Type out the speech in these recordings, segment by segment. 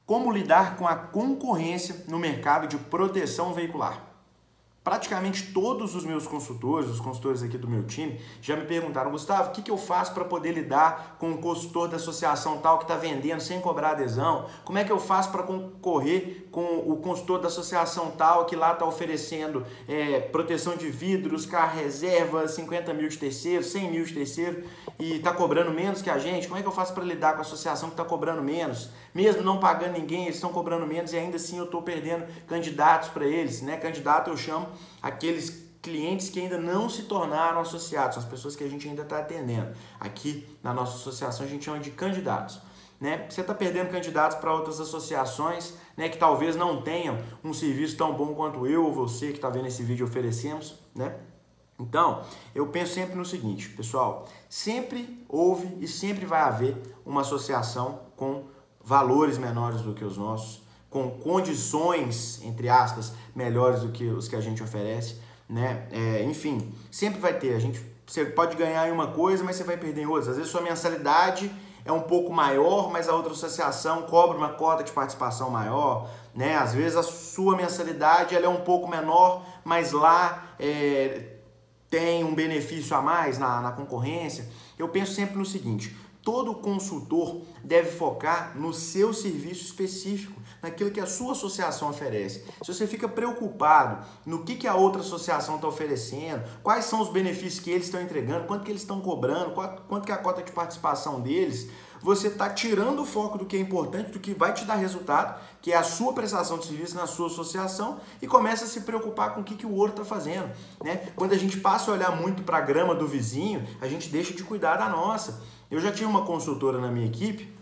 Como lidar com a concorrência no mercado de proteção veicular? Praticamente todos os meus consultores, os consultores aqui do meu time, já me perguntaram: Gustavo, o que eu faço para poder lidar com o consultor da associação tal que está vendendo sem cobrar adesão? Como é que eu faço para concorrer com o consultor da associação tal que lá está oferecendo proteção de vidros, carro reserva, 50 mil de terceiro, 100 mil de terceiro e está cobrando menos que a gente? Como é que eu faço para lidar com a associação que está cobrando menos? Mesmo não pagando ninguém, eles estão cobrando menos e ainda assim eu estou perdendo candidatos para eles, né? Candidato eu chamo aqueles clientes que ainda não se tornaram associados, são as pessoas que a gente ainda está atendendo. Aqui na nossa associação a gente chama de candidatos, né? Você está perdendo candidatos para outras associações, né, que talvez não tenham um serviço tão bom quanto eu ou você que está vendo esse vídeo oferecemos, né? Então, eu penso sempre no seguinte, pessoal, sempre houve e sempre vai haver uma associação com valores menores do que os nossos, com condições, entre aspas, melhores do que os que a gente oferece, né? Enfim, sempre vai ter. Você pode ganhar em uma coisa, mas você vai perder em outras. Às vezes sua mensalidade é um pouco maior, mas a outra associação cobra uma cota de participação maior, né? Às vezes a sua mensalidade ela é um pouco menor, mas lá tem um benefício a mais na concorrência. Eu penso sempre no seguinte: todo consultor deve focar no seu serviço específico, naquilo que a sua associação oferece. Se você fica preocupado no que a outra associação está oferecendo, quais são os benefícios que eles estão entregando, quanto que eles estão cobrando, quanto que é a cota de participação deles, você está tirando o foco do que é importante, do que vai te dar resultado, que é a sua prestação de serviço na sua associação, e começa a se preocupar com o que o outro está fazendo, né? Quando a gente passa a olhar muito para a grama do vizinho, a gente deixa de cuidar da nossa. Eu já tinha uma consultora na minha equipe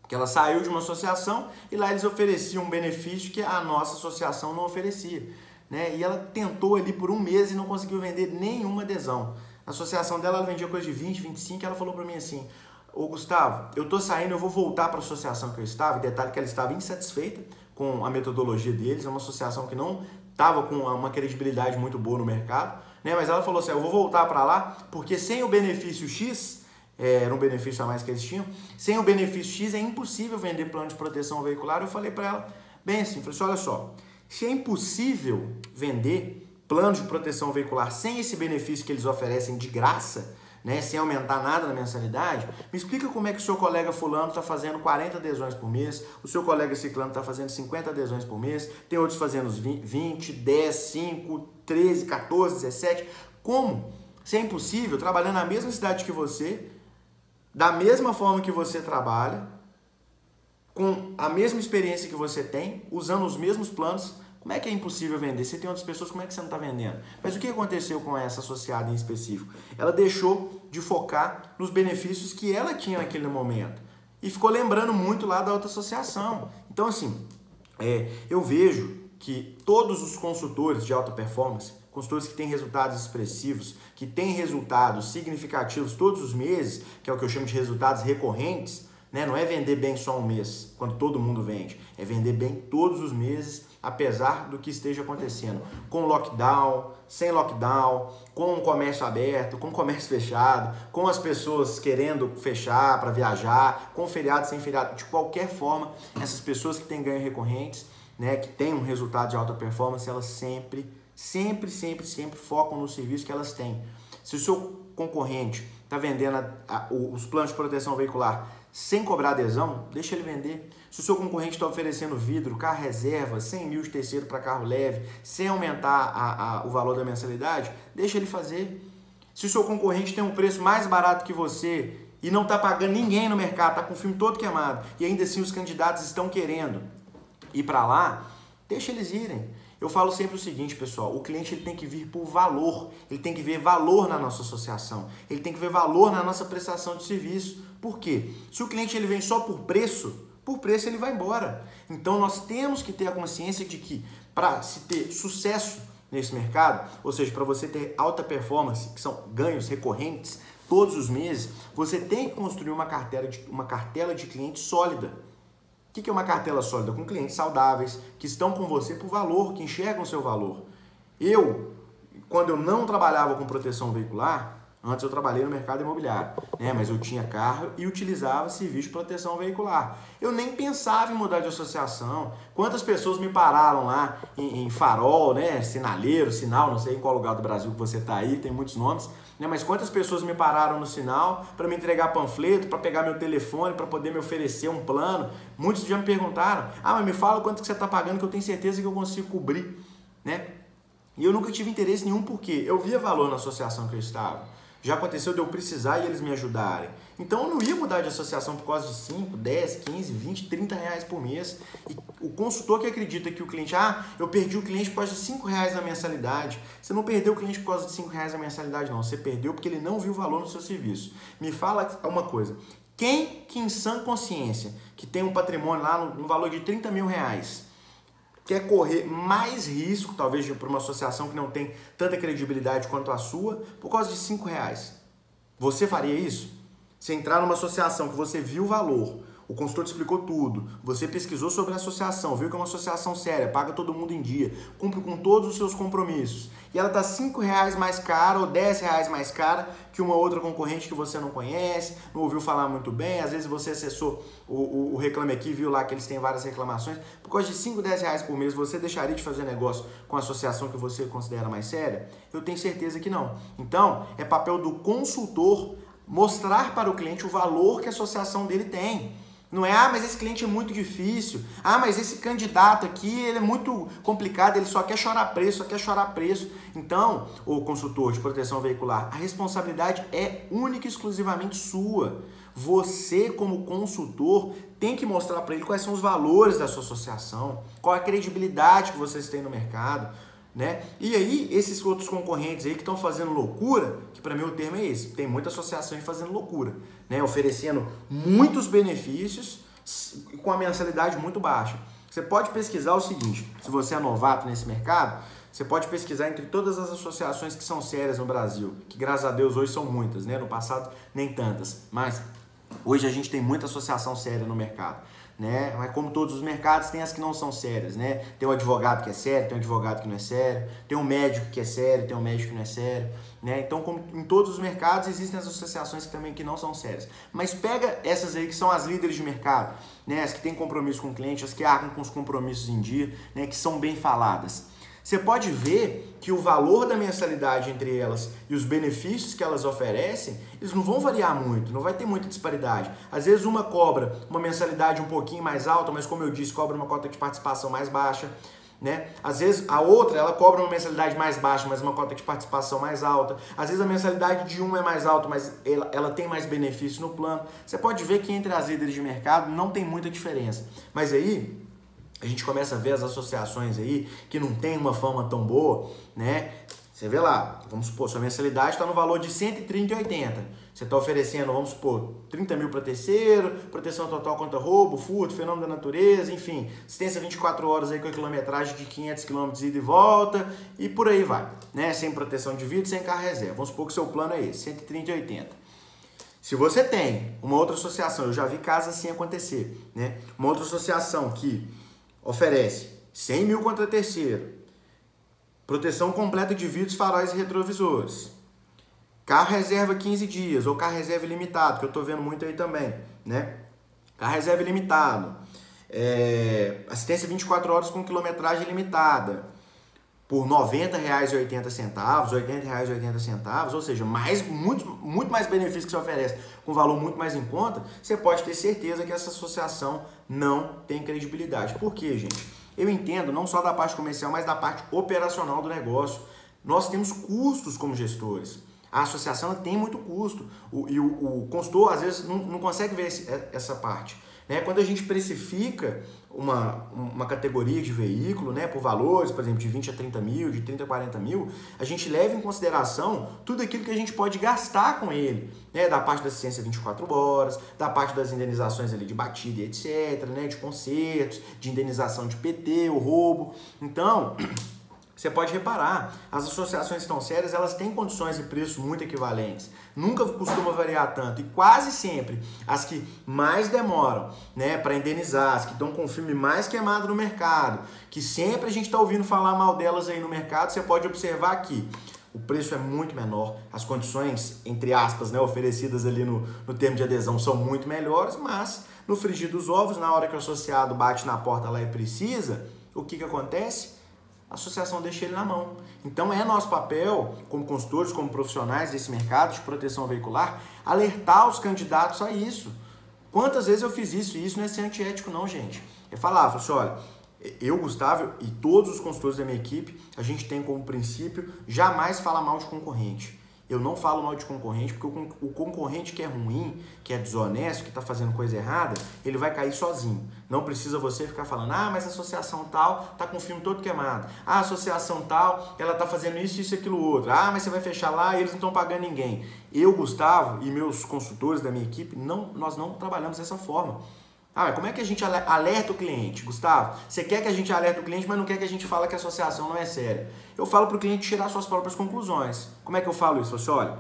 que ela saiu de uma associação e lá eles ofereciam um benefício que a nossa associação não oferecia, né? E ela tentou ali por um mês e não conseguiu vender nenhuma adesão. A associação dela, ela vendia coisa de 20, 25 e ela falou para mim assim: ô Gustavo, eu tô saindo, eu vou voltar para a associação que eu estava. E detalhe que ela estava insatisfeita com a metodologia deles, é uma associação que não estava com uma credibilidade muito boa no mercado, né? Mas ela falou assim: eu vou voltar para lá porque sem o benefício X, era um benefício a mais que eles tinham, sem o benefício X é impossível vender plano de proteção veicular. Eu falei para ela, bem assim, falei assim: olha só, se é impossível vender plano de proteção veicular sem esse benefício que eles oferecem de graça, né, sem aumentar nada na mensalidade, me explica como é que o seu colega fulano está fazendo 40 adesões por mês, o seu colega ciclano está fazendo 50 adesões por mês, tem outros fazendo 20, 10, 5, 13, 14, 17, como? Se é impossível, trabalhando na mesma cidade que você, da mesma forma que você trabalha, com a mesma experiência que você tem, usando os mesmos planos, como é que é impossível vender? Você tem outras pessoas, como é que você não está vendendo? Mas o que aconteceu com essa associada em específico? Ela deixou de focar nos benefícios que ela tinha naquele momento e ficou lembrando muito lá da outra associação. Então, assim, eu vejo que todos os consultores de alta performance, consultores que têm resultados expressivos, que têm resultados significativos todos os meses, que é o que eu chamo de resultados recorrentes, né? Não é vender bem só um mês, quando todo mundo vende, é vender bem todos os meses, apesar do que esteja acontecendo, com lockdown, sem lockdown, com o comércio aberto, com o comércio fechado, com as pessoas querendo fechar para viajar, com feriado, sem feriado, de qualquer forma, essas pessoas que têm ganhos recorrentes, né, que têm um resultado de alta performance, elas sempre focam no serviço que elas têm. Se o seu concorrente está vendendo os planos de proteção veicular sem cobrar adesão, deixa ele vender. Se o seu concorrente está oferecendo vidro, carro reserva, 100 mil de terceiro para carro leve, sem aumentar o valor da mensalidade, deixa ele fazer. Se o seu concorrente tem um preço mais barato que você e não está pagando ninguém no mercado, está com o filme todo queimado, e ainda assim os candidatos estão querendo ir para lá, deixa eles irem. Eu falo sempre o seguinte, pessoal, o cliente ele tem que vir por valor, ele tem que ver valor na nossa associação, ele tem que ver valor na nossa prestação de serviço. Por quê? Se o cliente ele vem só por preço ele vai embora. Então nós temos que ter a consciência de que para se ter sucesso nesse mercado, ou seja, para você ter alta performance, que são ganhos recorrentes todos os meses, você tem que construir uma cartela de clientes sólida. O que é uma cartela sólida? Com clientes saudáveis, que estão com você por valor, que enxergam o seu valor. Quando eu não trabalhava com proteção veicular, Antes eu trabalhei no mercado imobiliário, né? Mas eu tinha carro e utilizava serviço de proteção veicular. Eu nem pensava em mudar de associação. Quantas pessoas me pararam lá em farol, né? Sinaleiro, sinal, não sei em qual lugar do Brasil que você está aí, tem muitos nomes. Né? Mas quantas pessoas me pararam no sinal para me entregar panfleto, para pegar meu telefone, para poder me oferecer um plano? Muitos já me perguntaram, mas me fala quanto que você está pagando que eu tenho certeza que eu consigo cobrir, né? E eu nunca tive interesse nenhum porque eu via valor na associação que eu estava. Já aconteceu de eu precisar e eles me ajudarem. Então eu não ia mudar de associação por causa de 5, 10, 15, 20, 30 reais por mês. E o consultor que acredita que o cliente, eu perdi o cliente por causa de 5 reais na mensalidade. Você não perdeu o cliente por causa de 5 reais na mensalidade, não. Você perdeu porque ele não viu valor no seu serviço. Me fala uma coisa. Quem que em sã consciência, que tem um patrimônio lá no valor de 30 mil reais, quer correr mais risco, talvez, para uma associação que não tem tanta credibilidade quanto a sua, por causa de 5 reais? Você faria isso? Você entrar numa associação que você viu o valor, o consultor te explicou tudo, você pesquisou sobre a associação, viu que é uma associação séria, paga todo mundo em dia, cumpre com todos os seus compromissos, e ela está 5 reais mais cara ou 10 reais mais cara que uma outra concorrente que você não conhece, não ouviu falar muito bem, às vezes você acessou o Reclame Aqui, viu lá que eles têm várias reclamações, por causa de 5, 10 reais por mês, você deixaria de fazer negócio com a associação que você considera mais séria? Eu tenho certeza que não. Então, é papel do consultor mostrar para o cliente o valor que a associação dele tem. Não é, mas esse cliente é muito difícil. Mas esse candidato aqui, ele é muito complicado, ele só quer chorar preço, só quer chorar preço. Então, o consultor de proteção veicular, a responsabilidade é única e exclusivamente sua. Você, como consultor, tem que mostrar para ele quais são os valores da sua associação, qual a credibilidade que vocês têm no mercado, né? E aí, esses outros concorrentes aí que estão fazendo loucura, que para mim o termo é esse, tem muita associação aí fazendo loucura, né? Oferecendo muitos benefícios com a mensalidade muito baixa. Você pode pesquisar o seguinte, se você é novato nesse mercado, você pode pesquisar entre todas as associações que são sérias no Brasil, que graças a Deus hoje são muitas, né? No passado nem tantas, mas hoje a gente tem muita associação séria no mercado. Né? Mas como todos os mercados, tem as que não são sérias, né? Tem um advogado que é sério, tem um advogado que não é sério, tem um médico que é sério, tem um médico que não é sério, né? Então, como em todos os mercados, existem as associações que não são sérias. Mas pega essas aí que são as líderes de mercado, né? As que têm compromisso com o cliente, as que arcam com os compromissos em dia, né? Que são bem faladas. Você pode ver que o valor da mensalidade entre elas e os benefícios que elas oferecem, eles não vão variar muito, não vai ter muita disparidade. Às vezes uma cobra uma mensalidade um pouquinho mais alta, mas como eu disse, cobra uma cota de participação mais baixa, né? Às vezes a outra, ela cobra uma mensalidade mais baixa, mas uma cota de participação mais alta. Às vezes a mensalidade de uma é mais alta, mas ela tem mais benefício no plano. Você pode ver que entre as líderes de mercado não tem muita diferença. Mas aí a gente começa a ver as associações aí que não tem uma fama tão boa, né? Você vê lá, vamos supor, sua mensalidade está no valor de R$ 130,80. Você está oferecendo, vamos supor, 30 mil para terceiro, proteção total contra roubo, furto, fenômeno da natureza, enfim, assistência 24 horas aí com a quilometragem de 500 km ida e volta e por aí vai, né? Sem proteção de vida, sem carro reserva. Vamos supor que seu plano é esse, 130,80. Se você tem uma outra associação, eu já vi casos assim acontecer, né? Uma outra associação que oferece 100 mil contra terceiro, proteção completa de vidros, faróis e retrovisores, carro reserva 15 dias ou carro reserva ilimitado, que eu tô vendo muito aí também, né? Carro reserva ilimitado, assistência 24 horas com quilometragem limitada, por R$ 90,80, R$ 80,80, ou seja, muito mais benefício que você oferece com valor muito mais em conta, você pode ter certeza que essa associação não tem credibilidade. Por quê, gente? Eu entendo não só da parte comercial, mas da parte operacional do negócio. Nós temos custos como gestores. A associação tem muito custo. O consultor, às vezes, não consegue ver essa parte. Né? Quando a gente precifica uma categoria de veículo, né, por valores, por exemplo, de 20 a 30 mil, de 30 a 40 mil, a gente leva em consideração tudo aquilo que a gente pode gastar com ele, né, da parte da assistência 24 horas, da parte das indenizações ali de batida e etc, né, de consertos, de indenização de PT, o roubo. Então, você pode reparar, as associações que estão sérias, elas têm condições e preços muito equivalentes. Nunca costuma variar tanto. E quase sempre, as que mais demoram, né, para indenizar, as que estão com o filme mais queimado no mercado, que sempre a gente está ouvindo falar mal delas aí no mercado, você pode observar aqui. o preço é muito menor, as condições, entre aspas, né, oferecidas ali no termo de adesão são muito melhores, mas no frigir dos ovos, na hora que o associado bate na porta lá e precisa, o que acontece? A associação deixa ele na mão. Então é nosso papel, como consultores, como profissionais desse mercado de proteção veicular, alertar os candidatos a isso. Quantas vezes eu fiz isso? E isso não é ser antiético não, gente. Eu falava assim, olha, eu, Gustavo, e todos os consultores da minha equipe, a gente tem como princípio jamais falar mal de concorrente. Eu não falo mal de concorrente, porque o concorrente que é ruim, que é desonesto, que está fazendo coisa errada, ele vai cair sozinho. Não precisa você ficar falando, ah, mas a associação tal está com o filme todo queimado. Ah, a associação tal, ela está fazendo isso, isso e aquilo outro. Ah, mas você vai fechar lá e eles não estão pagando ninguém. Eu, Gustavo, e meus consultores da minha equipe, nós não trabalhamos dessa forma. Ah, mas como é que a gente alerta o cliente? Gustavo, você quer que a gente alerte o cliente, mas não quer que a gente fale que a associação não é séria. Eu falo para o cliente tirar suas próprias conclusões. Como é que eu falo isso? Eu falo assim, olha,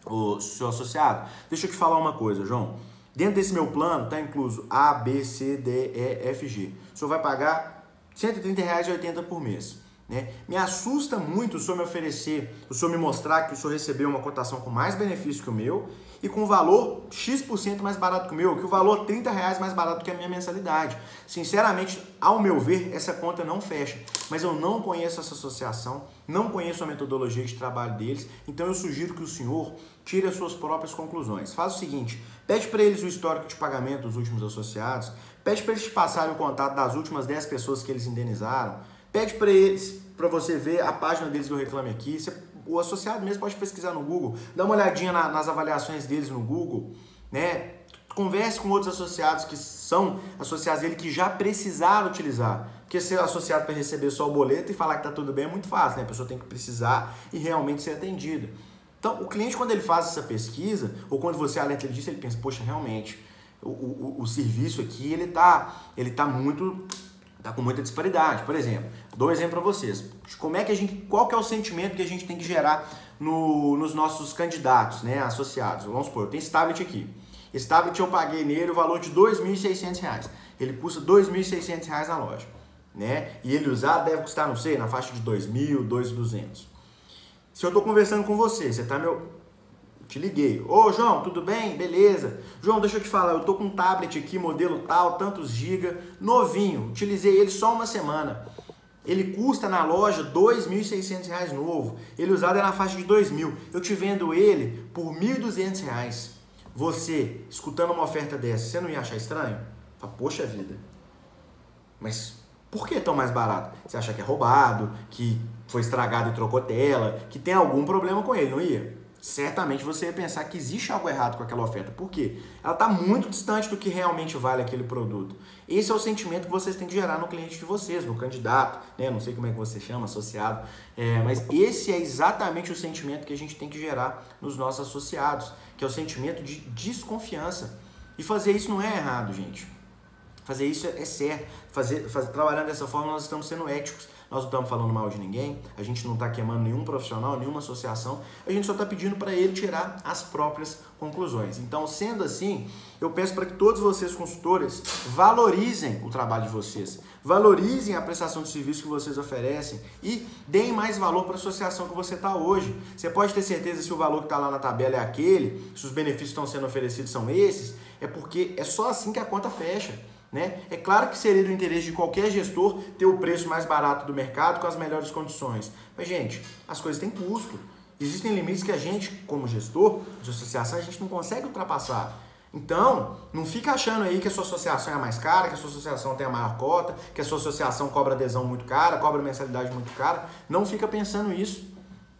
o seu associado, deixa eu te falar uma coisa, João. Dentro desse meu plano está incluso A, B, C, D, E, F, G. O senhor vai pagar R$ 130,80 por mês. Né? Me assusta muito o senhor me oferecer, o senhor me mostrar que o senhor recebeu uma cotação com mais benefício que o meu e com valor X% mais barato que o meu, que o valor R$30 mais barato que a minha mensalidade. Sinceramente, ao meu ver, essa conta não fecha. Mas eu não conheço essa associação, não conheço a metodologia de trabalho deles, então eu sugiro que o senhor tire as suas próprias conclusões. Faz o seguinte, pede para eles o histórico de pagamento dos últimos associados, pede para eles te passarem o contato das últimas 10 pessoas que eles indenizaram, pede para eles, para você ver a página deles do Reclame Aqui. O associado mesmo pode pesquisar no Google, dá uma olhadinha nas avaliações deles no Google, né? Converse com outros associados que são associados dele que já precisaram utilizar. Porque ser associado para receber só o boleto e falar que tá tudo bem é muito fácil, né? A pessoa tem que precisar e realmente ser atendida. Então, o cliente, quando ele faz essa pesquisa, ou quando você alerta ele disso, ele pensa, poxa, realmente, o serviço aqui, ele tá com muita disparidade. Por exemplo, dou um exemplo para vocês. Qual que é o sentimento que a gente tem que gerar nos nossos candidatos, né, associados? Vamos supor, eu tenho esse tablet aqui. Esse tablet eu paguei nele o valor de R$ 2.600. Ele custa R$ 2.600 na loja, né? E ele usado deve custar, não sei, na faixa de R$ 2.000, R$ 2.200. Se eu estou conversando com você, te liguei. Ô, João, tudo bem? Beleza. João, deixa eu te falar, eu tô com um tablet aqui, modelo tal, tantos giga, novinho. Utilizei ele só uma semana. Ele custa na loja R$ 2.600 novo. Ele usado é na faixa de R$ 2.000. Eu te vendo ele por R$ 1.200. Você, escutando uma oferta dessa, você não ia achar estranho? Fala, poxa vida. Mas por que tão mais barato? Você acha que é roubado, que foi estragado e trocou tela, que tem algum problema com ele, não ia? Certamente você ia pensar que existe algo errado com aquela oferta. Por quê? Ela está muito distante do que realmente vale aquele produto. Esse é o sentimento que vocês têm que gerar no cliente de vocês, no candidato, né? Não sei como é que você chama, associado, mas esse é exatamente o sentimento que a gente tem que gerar nos nossos associados, que é o sentimento de desconfiança. E fazer isso não é errado, gente. Fazer isso é certo. Trabalhando dessa forma, nós estamos sendo éticos. Nós não estamos falando mal de ninguém, a gente não está queimando nenhum profissional, nenhuma associação, a gente só está pedindo para ele tirar as próprias conclusões. Então, sendo assim, eu peço para que todos vocês, consultores, valorizem o trabalho de vocês, valorizem a prestação de serviço que vocês oferecem e deem mais valor para a associação que você está hoje. Você pode ter certeza se o valor que está lá na tabela é aquele, se os benefícios que estão sendo oferecidos são esses, é porque é só assim que a conta fecha. Né? É claro que seria do interesse de qualquer gestor ter o preço mais barato do mercado com as melhores condições. Mas, gente, as coisas têm custo. Existem limites que a gente, como gestor de associação, a gente não consegue ultrapassar. Então, não fica achando aí que a sua associação é a mais cara, que a sua associação tem a maior cota, que a sua associação cobra adesão muito cara, cobra mensalidade muito cara. Não fica pensando isso.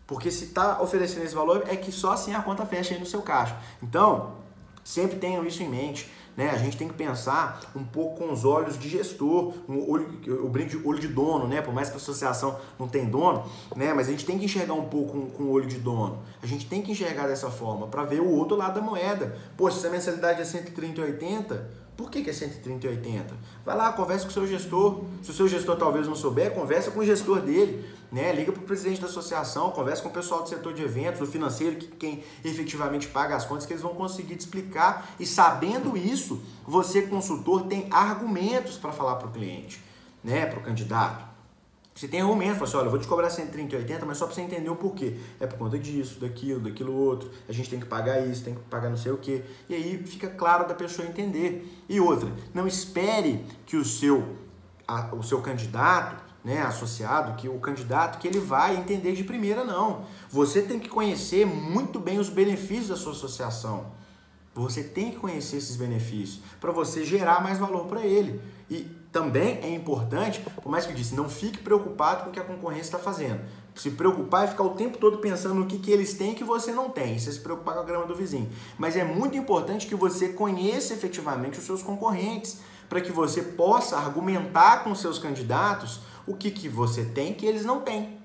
Porque se está oferecendo esse valor, é que só assim a conta fecha aí no seu caixa. Então, sempre tenham isso em mente. Né? A gente tem que pensar um pouco com os olhos de gestor, eu brinco de olho de dono, né? Por mais que a associação não tenha dono, né? Mas a gente tem que enxergar um pouco com o olho de dono. A gente tem que enxergar dessa forma para ver o outro lado da moeda. Poxa, se a mensalidade é 130,80, por que é 130,80? Vai lá, conversa com o seu gestor. Se o seu gestor talvez não souber, conversa com o gestor dele. Né? Liga para o presidente da associação, conversa com o pessoal do setor de eventos, do financeiro, quem efetivamente paga as contas, que eles vão conseguir te explicar. E sabendo isso, você, consultor, tem argumentos para falar para o cliente, né? Para o candidato. Você tem argumento, fala assim, olha, eu vou te cobrar 130,80, mas só para você entender o porquê. É por conta disso, daquilo outro, a gente tem que pagar isso, tem que pagar não sei o quê. E aí fica claro da pessoa entender. E outra, não espere que o seu candidato, né, associado, que o candidato que ele vai entender de primeira, não. Você tem que conhecer muito bem os benefícios da sua associação. Você tem que conhecer esses benefícios para você gerar mais valor para ele. E também é importante, por mais que eu disse, não fique preocupado com o que a concorrência está fazendo. Se preocupar é ficar o tempo todo pensando no que eles têm que você não tem. Isso é se preocupar com a grama do vizinho. Mas é muito importante que você conheça efetivamente os seus concorrentes, para que você possa argumentar com seus candidatos o que você tem que eles não têm.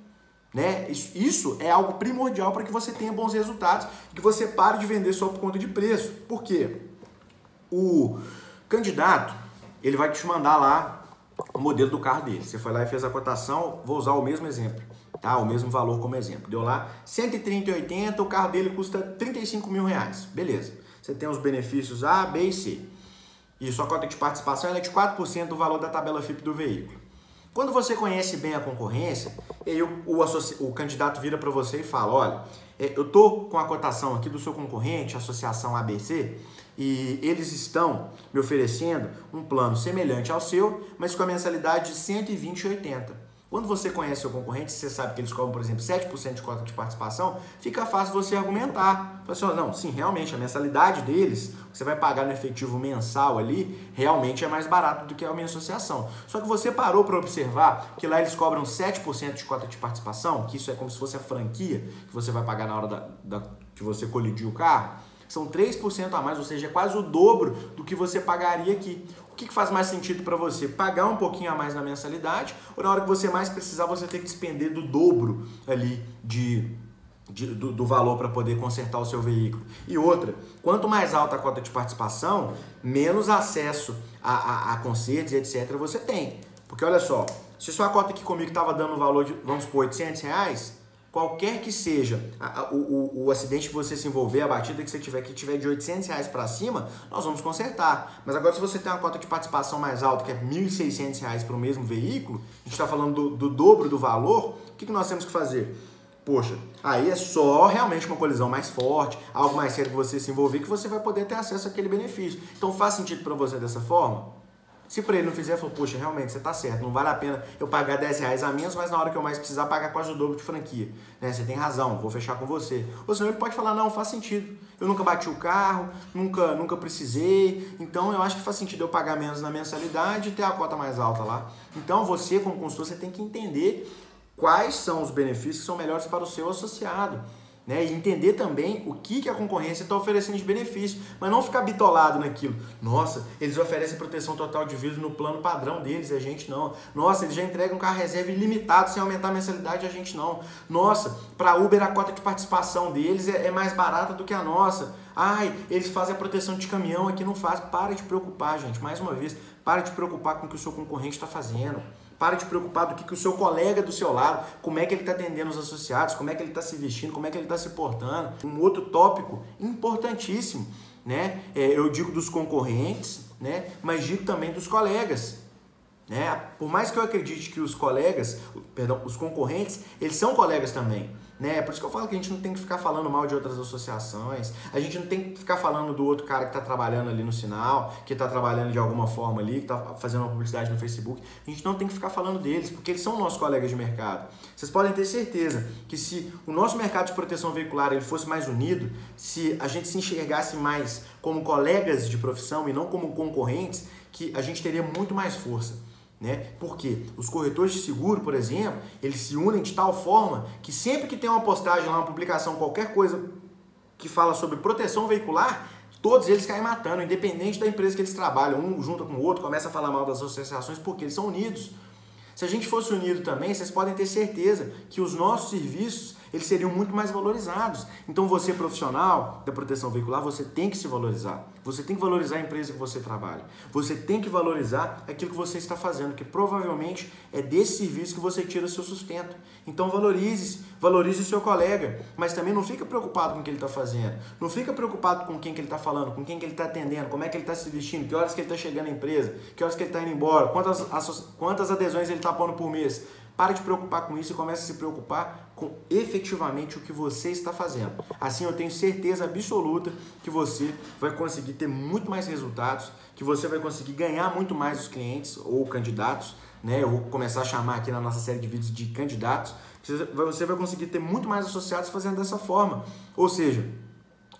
Né? Isso é algo primordial para que você tenha bons resultados e que você pare de vender só por conta de preço. Por quê? O candidato, ele vai te mandar lá o modelo do carro dele. Você foi lá e fez a cotação, vou usar o mesmo exemplo, tá? O mesmo valor como exemplo. Deu lá 130,80, o carro dele custa 35 mil reais. Beleza. Você tem os benefícios A, B e C. E sua cota de participação é de 4% do valor da tabela FIPE do veículo. Quando você conhece bem a concorrência, aí o candidato vira para você e fala, olha, eu estou com a cotação aqui do seu concorrente, Associação ABC, e eles estão me oferecendo um plano semelhante ao seu, mas com a mensalidade de R$ 120,80. Quando você conhece o seu concorrente, você sabe que eles cobram, por exemplo, 7% de cota de participação, fica fácil você argumentar. Fala assim, não, sim, realmente, a mensalidade deles, que você vai pagar no efetivo mensal ali, realmente é mais barato do que a minha associação. Só que você parou para observar que lá eles cobram 7% de cota de participação, que isso é como se fosse a franquia que você vai pagar na hora que você colidir o carro. São 3% a mais, ou seja, é quase o dobro do que você pagaria aqui. O que faz mais sentido para você? Pagar um pouquinho a mais na mensalidade ou na hora que você mais precisar você ter que despender do dobro ali do valor para poder consertar o seu veículo? E outra, quanto mais alta a cota de participação, menos acesso a consertos e etc. você tem. Porque olha só, se sua cota aqui comigo estava dando um valor de, vamos supor, R$800, qualquer que seja o acidente que você se envolver, a batida que tiver de R$800 para cima, nós vamos consertar. Mas agora se você tem uma cota de participação mais alta, que é R$1.600 para o mesmo veículo, a gente está falando do dobro do valor, o que nós temos que fazer? Poxa, aí é só realmente uma colisão mais forte, algo mais sério que você se envolver, que você vai poder ter acesso àquele benefício. Então faz sentido para você dessa forma? Se para ele não fizer, falou, poxa, realmente, você tá certo, não vale a pena eu pagar R$10 a menos, mas na hora que eu mais precisar, pagar quase o dobro de franquia. Né? Você tem razão, vou fechar com você. Ou senão ele pode falar, não, faz sentido. Eu nunca bati o carro, nunca precisei, então eu acho que faz sentido eu pagar menos na mensalidade e ter a cota mais alta lá. Então você, como consultor, você tem que entender quais são os benefícios que são melhores para o seu associado. Né? E entender também o que a concorrência está oferecendo de benefício, mas não ficar bitolado naquilo. Nossa, eles oferecem proteção total de vidro no plano padrão deles e a gente não. Nossa, eles já entregam um carro reserva ilimitado sem aumentar a mensalidade e a gente não. Nossa, para Uber a cota de participação deles é mais barata do que a nossa. Ai, eles fazem a proteção de caminhão, aqui não faz. Para de preocupar, gente, mais uma vez, para de preocupar com o que o seu concorrente está fazendo. Para de preocupar do que o seu colega do seu lado, como é que ele está atendendo os associados, como é que ele está se vestindo, como é que ele está se portando. Um outro tópico importantíssimo, né? Eu digo dos concorrentes, né? Mas digo também dos colegas. Né? Por mais que eu acredite que os concorrentes, eles são colegas também. Né? Por isso que eu falo que a gente não tem que ficar falando mal de outras associações, a gente não tem que ficar falando do outro cara que está trabalhando ali no sinal, que está trabalhando de alguma forma ali, que está fazendo uma publicidade no Facebook. A gente não tem que ficar falando deles, porque eles são nossos colegas de mercado. Vocês podem ter certeza que se o nosso mercado de proteção veicular ele fosse mais unido, se a gente se enxergasse mais como colegas de profissão e não como concorrentes, que a gente teria muito mais força. Né? Porque os corretores de seguro, por exemplo, eles se unem de tal forma que sempre que tem uma postagem lá, uma publicação, qualquer coisa que fala sobre proteção veicular, todos eles caem matando, independente da empresa que eles trabalham. Um junto com o outro, começa a falar mal das associações porque eles são unidos. Se a gente fosse unido também, vocês podem ter certeza que os nossos serviços eles seriam muito mais valorizados. Então você, profissional da proteção veicular, você tem que se valorizar. Você tem que valorizar a empresa que você trabalha. Você tem que valorizar aquilo que você está fazendo, que provavelmente é desse serviço que você tira seu sustento. Então valorize o seu colega, mas também não fica preocupado com o que ele está fazendo. Não fica preocupado com quem que ele está falando, com quem que ele está atendendo, como é que ele está se vestindo, que horas que ele está chegando na empresa, que horas que ele está indo embora, quantas adesões ele está pondo por mês. Para de preocupar com isso e comece a se preocupar com efetivamente o que você está fazendo. Assim eu tenho certeza absoluta que você vai conseguir ter muito mais resultados, que você vai conseguir ganhar muito mais os clientes ou candidatos, né? Eu vou começar a chamar aqui na nossa série de vídeos de candidatos. Você vai conseguir ter muito mais associados fazendo dessa forma. Ou seja,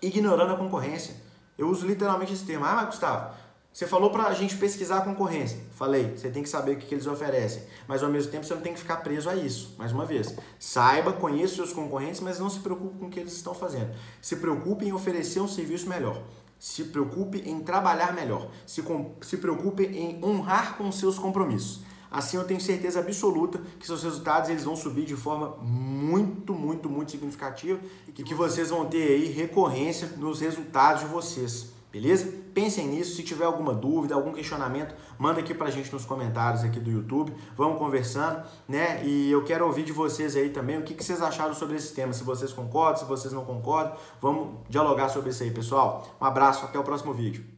ignorando a concorrência. Eu uso literalmente esse termo. Ah, mas Gustavo, você falou pra gente pesquisar a concorrência. Falei, você tem que saber o que eles oferecem. Mas ao mesmo tempo você não tem que ficar preso a isso. Mais uma vez, saiba, conheça os seus concorrentes, mas não se preocupe com o que eles estão fazendo. Se preocupe em oferecer um serviço melhor. Se preocupe em trabalhar melhor. Se preocupe em honrar com seus compromissos. Assim eu tenho certeza absoluta que seus resultados eles vão subir de forma muito significativa e que vocês vão ter aí recorrência nos resultados de vocês. Beleza? Pensem nisso, se tiver alguma dúvida, algum questionamento, manda aqui pra gente nos comentários aqui do YouTube, vamos conversando, né? E eu quero ouvir de vocês aí também o que vocês acharam sobre esse tema, se vocês concordam, se vocês não concordam, vamos dialogar sobre isso aí, pessoal. Um abraço, até o próximo vídeo.